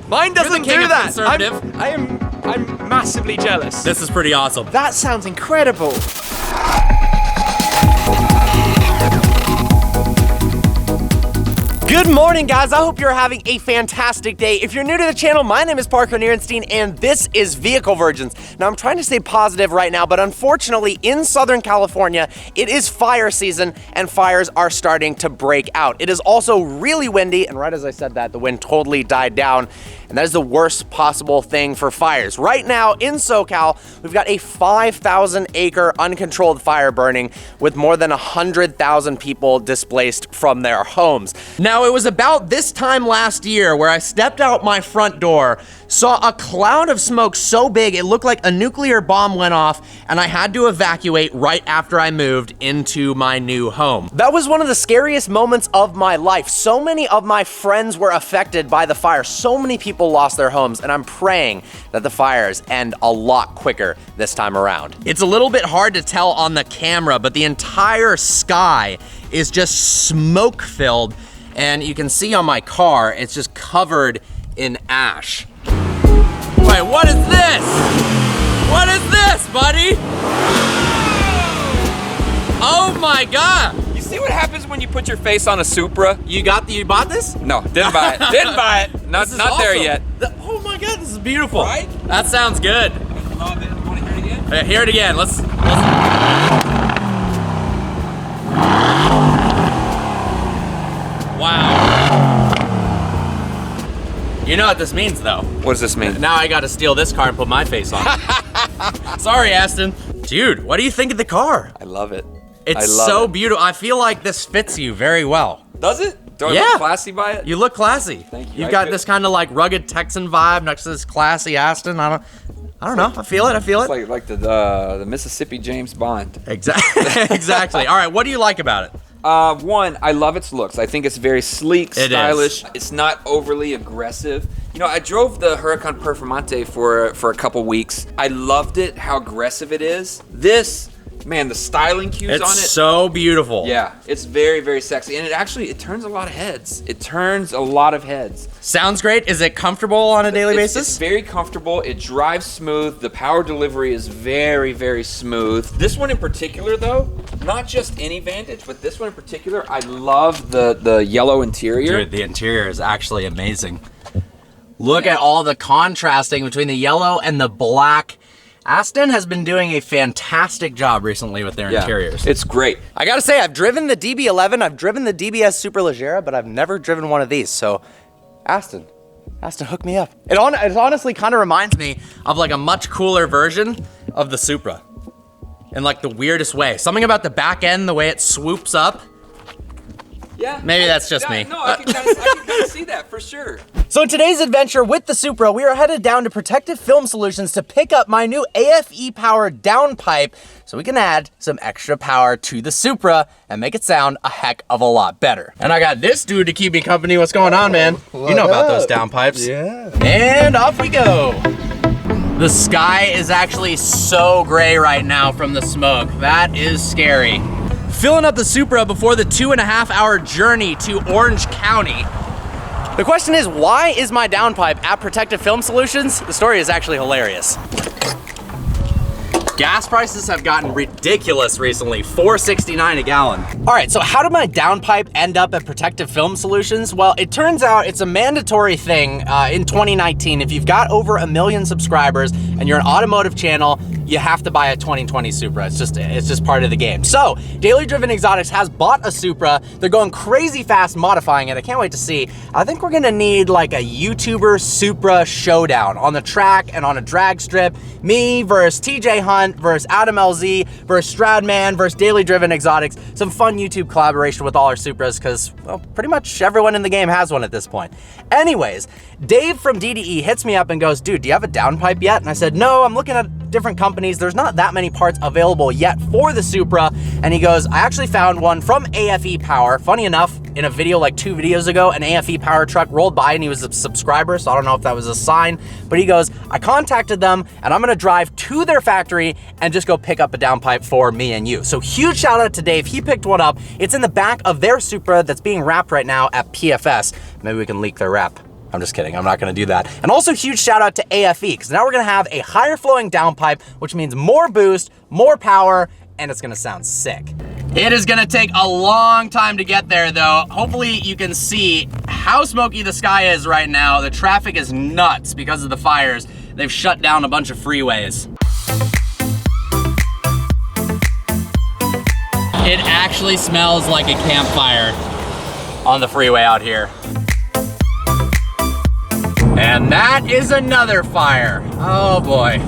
Mine doesn't king do of that. conservative. I'm massively jealous. This is pretty awesome. That sounds incredible. Good morning, guys. I hope you're having a fantastic day. If you're new to the channel, my name is Parker Nierenstein, and this is Vehicle Virgins. Now, I'm trying to stay positive right now, but unfortunately, in Southern California, it is fire season, and fires are starting to break out. It is also really windy, and right as I said that, the wind totally died down, and that is the worst possible thing for fires. Right now, in SoCal, we've got a 5,000-acre uncontrolled fire burning with more than 100,000 people displaced from their homes. Now, it was about this time last year where I stepped out my front door, saw a cloud of smoke so big it looked like a nuclear bomb went off, and I had to evacuate right after I moved into my new home. That was one of the scariest moments of my life. So many of my friends were affected by the fire. So many people lost their homes, and I'm praying that the fires end a lot quicker this time around. It's a little bit hard to tell on the camera, but the entire sky is just smoke-filled. And you can see on my car, it's just covered in ash. Wait, what is this? What is this, buddy? Oh my God. You see what happens when you put your face on a Supra? You bought this? No, didn't buy it. Didn't buy it. Not there yet. Oh my God, this is beautiful. Right? That sounds good. Love it. Want to hear it again? Hear it again. Let's. Wow. You know what this means, though. What does this mean? Now I gotta steal this car and put my face on it. Sorry, Aston. Dude, what do you think of the car? I love it. It's so beautiful. I feel like this fits you very well. Does it? Do I look classy by it? You look classy. Thank you. You've got this kind of like rugged Texan vibe next to this classy Aston. I don't know. I feel it. It's like the Mississippi James Bond. Exactly. All right, what do you like about it? One, I love its looks. I think it's very sleek, stylish. It's not overly aggressive. You know, I drove the Huracan Performante for a couple weeks. I loved it, how aggressive it is. This, man, the styling cues on it. It's so beautiful. Yeah, it's very, very sexy. And it turns a lot of heads. It turns a lot of heads. Sounds great. Is it comfortable on a daily basis? It's very comfortable. It drives smooth. The power delivery is very, very smooth. This one in particular, though, not just any Vantage, but this one in particular, I love the yellow interior. Dude, the interior is actually amazing. Look at all the contrasting between the yellow and the black. Aston has been doing a fantastic job recently with their interiors. It's great. I gotta say, I've driven the DB11, I've driven the DBS Superleggera, but I've never driven one of these, so Aston, hook me up. It honestly kind of reminds me of like a much cooler version of the Supra in like the weirdest way. Something about the back end, the way it swoops up. Yeah. Maybe that's just me. No, I can kind of see that for sure. So in today's adventure with the Supra, we are headed down to Protective Film Solutions to pick up my new AFE-powered downpipe so we can add some extra power to the Supra and make it sound a heck of a lot better. And I got this dude to keep me company. What's going on, man? You know about those downpipes. Yeah. And off we go. The sky is actually so gray right now from the smoke. That is scary. Filling up the Supra before the 2.5-hour journey to Orange County. The question is, why is my downpipe at Protective Film Solutions? The story is actually hilarious. Gas prices have gotten ridiculous recently, $4.69 a gallon. All right, so how did my downpipe end up at Protective Film Solutions? Well, it turns out it's a mandatory thing in 2019. If you've got over 1 million subscribers and you're an automotive channel, you have to buy a 2020 Supra. It's just part of the game. So, Daily Driven Exotics has bought a Supra. They're going crazy fast modifying it. I can't wait to see. I think we're gonna need like a YouTuber Supra showdown on the track and on a drag strip. Me versus TJ Hunt versus Adam LZ versus Stradman versus Daily Driven Exotics. Some fun YouTube collaboration with all our Supras because, well, pretty much everyone in the game has one at this point. Anyways, Dave from DDE hits me up and goes, dude, do you have a downpipe yet? And I said, no, I'm looking at different companies. There's not that many parts available yet for the Supra. And he goes, I actually found one from AFE Power. Funny enough, in a video like 2 videos ago, an AFE Power truck rolled by and he was a subscriber, so I don't know if that was a sign, but he goes, I contacted them and I'm gonna drive to their factory and just go pick up a downpipe for me and you. So huge shout out to Dave, he picked one up. It's in the back of their Supra that's being wrapped right now at PFS. Maybe we can leak their wrap. I'm just kidding, I'm not gonna do that. And also huge shout out to AFE, because now we're gonna have a higher flowing downpipe, which means more boost, more power, and it's gonna sound sick. It is gonna take a long time to get there though. Hopefully you can see how smoky the sky is right now. The traffic is nuts because of the fires. They've shut down a bunch of freeways. It actually smells like a campfire on the freeway out here. And that is another fire. Oh boy.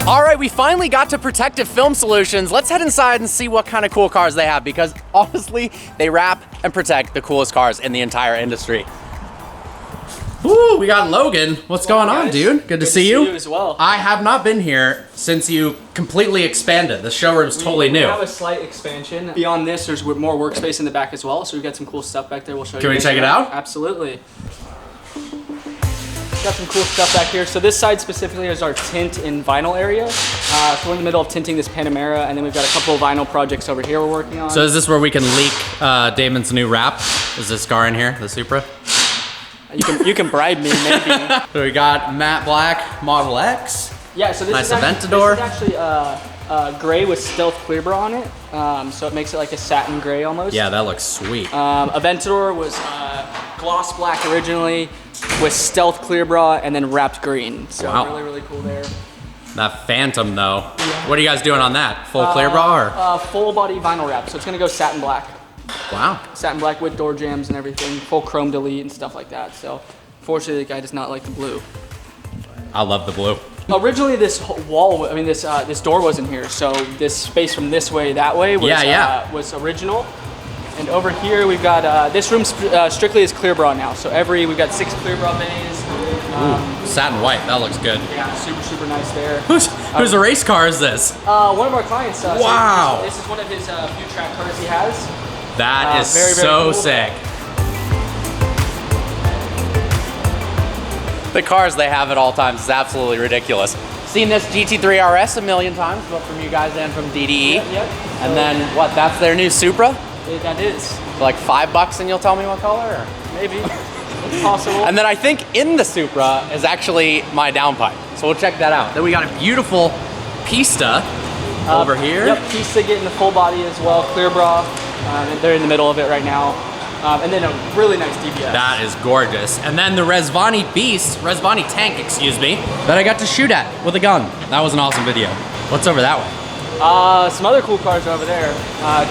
All right, we finally got to Protective Film Solutions. Let's head inside and see what kind of cool cars they have, because honestly, they wrap and protect the coolest cars in the entire industry. Ooh, we got Logan. What's going on, dude? Good to see you. Good to see you as well. I have not been here since you completely expanded. The showroom's totally new. We have a slight expansion. Beyond this, there's more workspace in the back as well, so we've got some cool stuff back there. We'll show you. Can we check it out? Absolutely. Got some cool stuff back here. So this side specifically is our tint and vinyl area. So we're in the middle of tinting this Panamera, and then we've got a couple of vinyl projects over here we're working on. So is this where we can leak Damon's new wrap? Is this car in here, the Supra? You can bribe me, maybe. So we got matte black Model X. Yeah, so this nice is actually, Aventador. This is actually gray with stealth clear bra on it. So it makes it like a satin gray almost. Yeah, that looks sweet. Aventador was gloss black originally with stealth clear bra and then wrapped green. So wow. Really, really cool there. That Phantom though. Yeah. What are you guys doing on that? Full clear bra or? Full body vinyl wrap. So it's gonna go satin black. Wow. Satin black with door jams and everything. Full chrome delete and stuff like that. So fortunately the guy does not like the blue. I love the blue. Originally this wall, I mean this door wasn't here. So this space from this way, that way was, was original. And over here we've got, this room strictly is clear bra now. So we've got 6 clear bra bays. Ooh, satin white, that looks good. Yeah, super nice there. Whose race car is this? One of our clients. Wow. So this is one of his few track cars he has. That is very so cool. sick. The cars they have at all times is absolutely ridiculous. Seen this GT3 RS a million times, both from you guys and from DDE. Yep. And then what, that's their new Supra? That is. For like $5 and you'll tell me what color? Or? Maybe. It's possible. And then I think in the Supra is actually my downpipe. So we'll check that out. Then we got a beautiful Pista over here. Yep, Pista getting the full body as well, clear bra. They're in the middle of it right now. And then a really nice DBS. That is gorgeous. And then the Resvani tank, excuse me, that I got to shoot at with a gun. That was an awesome video. What's over that way? Some other cool cars over there.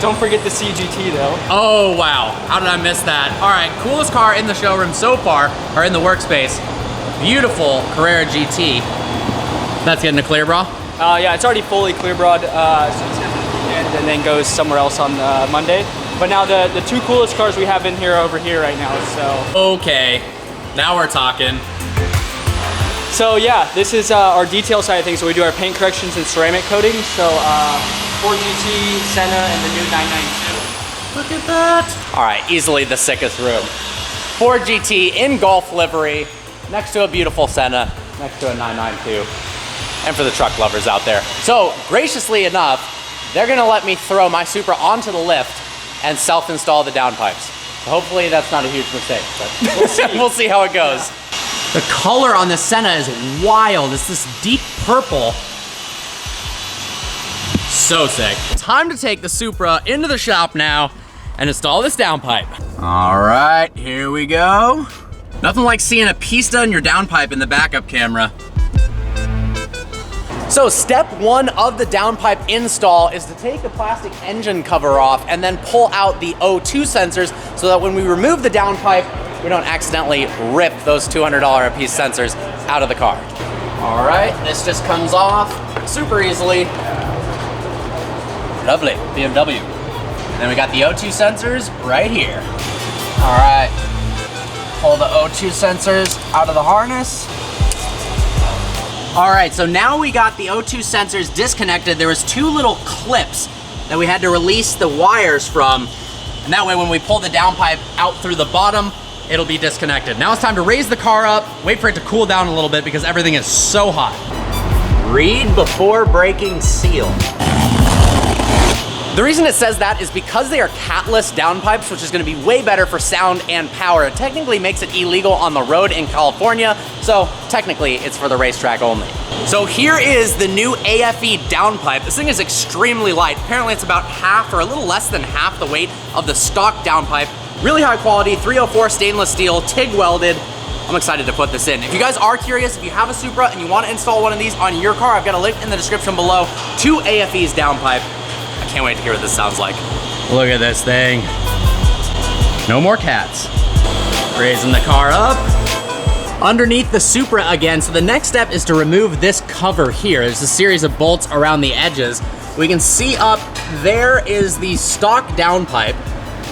Don't forget the CGT though. Oh wow, how did I miss that? All right, coolest car in the showroom so far, or in the workspace. Beautiful Carrera GT. That's getting a clear bra? Yeah, it's already fully clear bra, so it's gonna be weekend and then goes somewhere else on Monday. But now the 2 coolest cars we have in here over here right now, so. Okay, now we're talking. So yeah, this is our detail side of things. So we do our paint corrections and ceramic coating. So Ford GT, Senna, and the new 992. Look at that. All right, easily the sickest room. Ford GT in Golf livery, next to a beautiful Senna, next to a 992. And for the truck lovers out there. So graciously enough, they're gonna let me throw my Supra onto the lift and self-install the downpipes. So hopefully that's not a huge mistake, but we'll see, we'll see how it goes. Yeah. The color on the Senna is wild. It's this deep purple. So sick. Time to take the Supra into the shop now and install this downpipe. All right, here we go. Nothing like seeing a Pista in your downpipe in the backup camera. So step 1 of the downpipe install is to take the plastic engine cover off and then pull out the O2 sensors so that when we remove the downpipe, we don't accidentally rip those $200 a piece sensors out of the car. All right, this just comes off super easily. Lovely, BMW. And then we got the O2 sensors right here. All right, pull the O2 sensors out of the harness. All right, so now we got the O2 sensors disconnected. There was 2 little clips that we had to release the wires from. And that way when we pull the downpipe out through the bottom, it'll be disconnected. Now it's time to raise the car up, wait for it to cool down a little bit because everything is so hot. Read before breaking seal. The reason it says that is because they are catless downpipes, which is gonna be way better for sound and power. It technically makes it illegal on the road in California, so technically it's for the racetrack only. So here is the new AFE downpipe. This thing is extremely light. Apparently it's about half or a little less than half the weight of the stock downpipe. Really high quality, 304 stainless steel, TIG welded. I'm excited to put this in. If you guys are curious, if you have a Supra and you want to install one of these on your car, I've got a link in the description below to AFE's downpipe. I can't wait to hear what this sounds like. Look at this thing. No more cats. Raising the car up. Underneath the Supra again, so the next step is to remove this cover here. There's a series of bolts around the edges. We can see up there is the stock downpipe,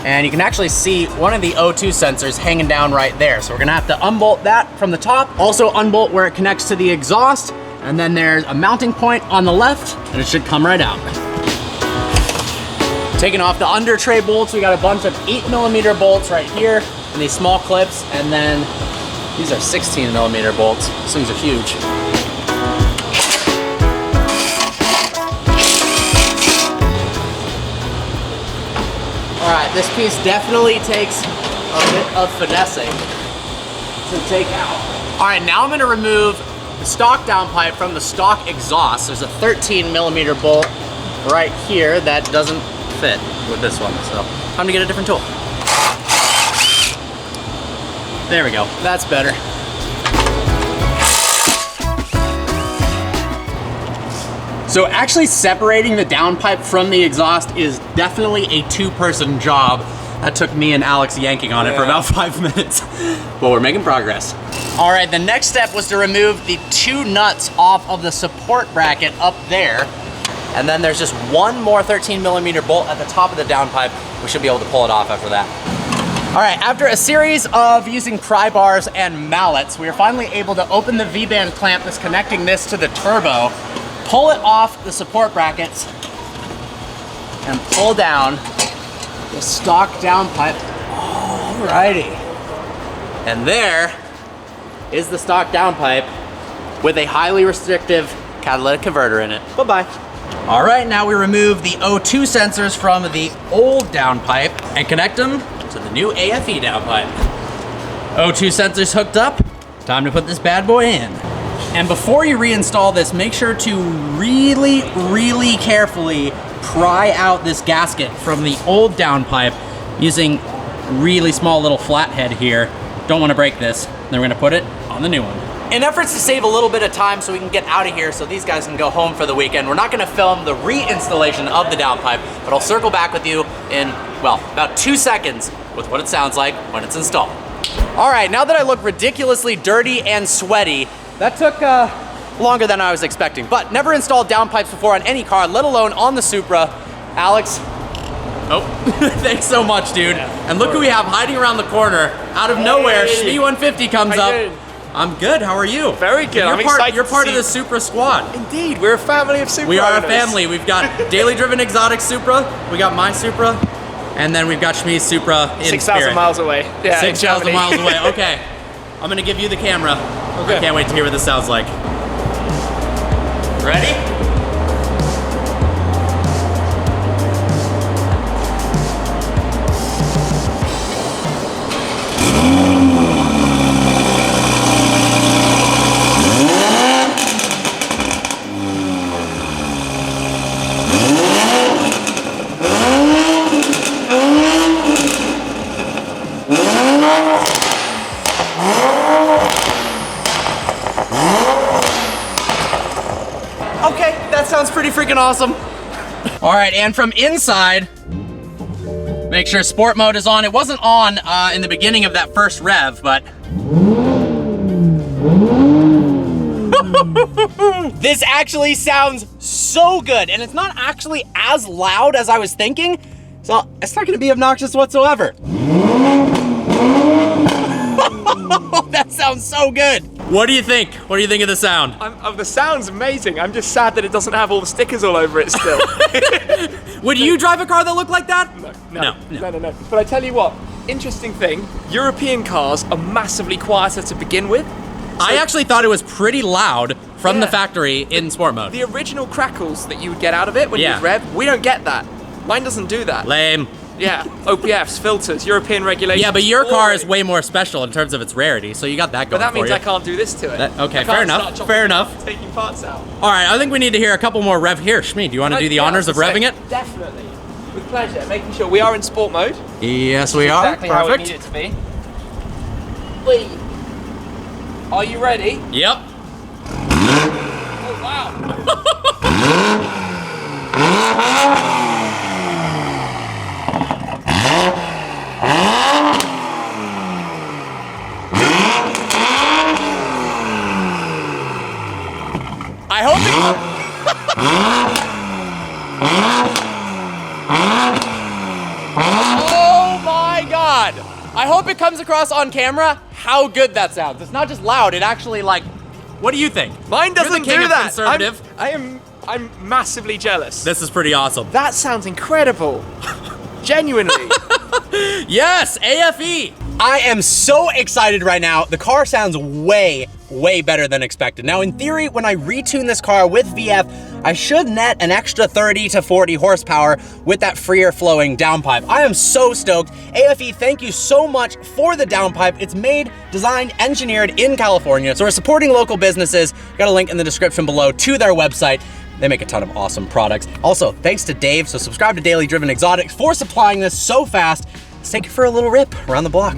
and you can actually see one of the O2 sensors hanging down right there. So we're gonna have to unbolt that from the top, also unbolt where it connects to the exhaust, and then there's a mounting point on the left, and it should come right out. Taking off the under tray bolts, we got a bunch of 8mm bolts right here, and these small clips, and then these are 16mm bolts. These things are huge. All right, this piece definitely takes a bit of finessing to take out. All right, now I'm gonna remove the stock downpipe from the stock exhaust. There's a 13mm bolt right here that doesn't fit with this one, so time to get a different tool. There we go, that's better. So actually separating the downpipe from the exhaust is definitely a two-person job. That took me and Alex yanking on it for about 5 minutes, but we're making progress. All right, the next step was to remove the 2 nuts off of the support bracket up there. And then there's just one more 13mm bolt at the top of the downpipe. We should be able to pull it off after that. All right, after a series of using pry bars and mallets, we are finally able to open the V-band clamp that's connecting this to the turbo, pull it off the support brackets, and pull down the stock downpipe. Alrighty. And there is the stock downpipe with a highly restrictive catalytic converter in it. Bye-bye. All right, now we remove the O2 sensors from the old downpipe and connect them to the new AFE downpipe. O2 sensors hooked up, time to put this bad boy in. And before you reinstall this, make sure to really, really carefully pry out this gasket from the old downpipe using really small little flathead here. Don't want to break this. Then we're gonna put it on the new one. In efforts to save a little bit of time so we can get out of here so these guys can go home for the weekend, we're not gonna film the reinstallation of the downpipe, but I'll circle back with you in, well, about 2 seconds with what it sounds like when it's installed. All right, now that I look ridiculously dirty and sweaty, that took longer than I was expecting, but never installed downpipes before on any car, let alone on the Supra. Alex, oh, thanks so much, dude. Yeah, and look who we have hiding around the corner. Out of nowhere, Shmee150 comes up. I'm good, how are you? Very good, I'm excited. You're part of the Supra squad. Indeed, we're a family of Supra We are owners. a family. We've got daily driven exotic Supra, we got my Supra, and then we've got Shmee's Supra in 6,000 miles away. Yeah, 6,000 miles away, okay. I'm gonna give you the camera. Okay. I can't wait to hear what this sounds like. Ready? Okay, that sounds pretty freaking awesome. All right, and from inside, make sure sport mode is on. It wasn't on in the beginning of that first rev, but. This actually sounds so good, and it's not actually as loud as I was thinking, so it's not gonna be obnoxious whatsoever. That sounds so good. What do you think? What do you think of the sound? The sound's amazing. I'm just sad that it doesn't have all the stickers all over it still. Would you drive a car that looked like that? No. But I tell you what, interesting thing, European cars are massively quieter to begin with. I actually thought it was pretty loud from the factory in sport mode. The original crackles that you would get out of it when you rev, we don't get that. Mine doesn't do that. Lame. Yeah, OPFs, filters, European regulations. Yeah, but your car is boring. way more special in terms of its rarity, so you got that But going that means for I you. can't do this to it. Okay, I can't fair start enough, chopping fair it enough. up, taking parts out. All right, I think we need to hear a couple more rev here. Shmi, do you want to do the Yeah, honors of I was revving gonna it? say, Definitely. With pleasure. Making sure we are in sport mode. Yes, we are. Exactly how we Perfect. need it to be. Wait. Are you ready? Yep. Oh, wow. I hope Oh my God! I hope it comes across on camera how good that sounds. It's not just loud, it actually like, what do you think? Mine doesn't You're the king do of that. conservative. I'm massively jealous. This is pretty awesome. That sounds incredible. Genuinely. Yes, AFE! I am so excited right now. The car sounds way better than expected. Now, in theory, when I retune this car with VF, I should net an extra 30 to 40 horsepower with that freer flowing downpipe. I am so stoked. AFE, thank you so much for the downpipe. It's made, designed, engineered in California. So we're supporting local businesses. Got a link in the description below to their website. They make a ton of awesome products. Also, thanks to Dave, so subscribe to Daily Driven Exotics for supplying this so fast. Let's take it for a little rip around the block.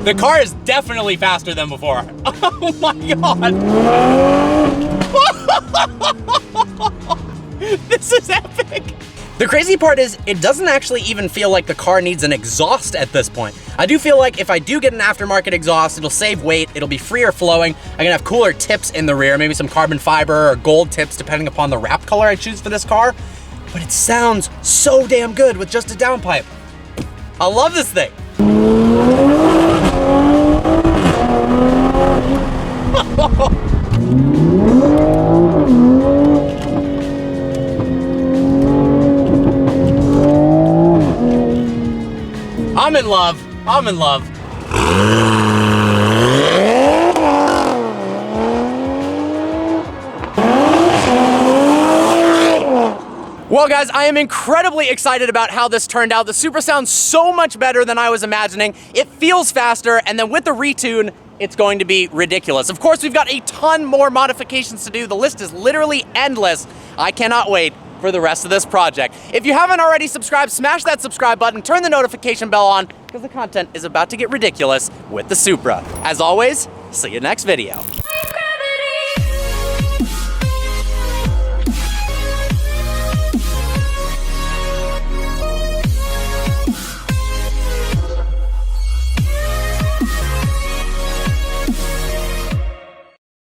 The car is definitely faster than before. Oh my God. This is epic. The crazy part is it doesn't actually even feel like the car needs an exhaust at this point. I do feel like if I do get an aftermarket exhaust, it'll save weight, it'll be freer flowing. I can have cooler tips in the rear, maybe some carbon fiber or gold tips depending upon the wrap color I choose for this car. But it sounds so damn good with just a downpipe. I love this thing. I'm in love. I'm in love. Well guys, I am incredibly excited about how this turned out. The Supra sounds so much better than I was imagining. It feels faster, and then with the retune, it's going to be ridiculous. Of course, we've got a ton more modifications to do. The list is literally endless. I cannot wait for the rest of this project. If you haven't already subscribed, smash that subscribe button, turn the notification bell on, because the content is about to get ridiculous with the Supra. As always, see you next video.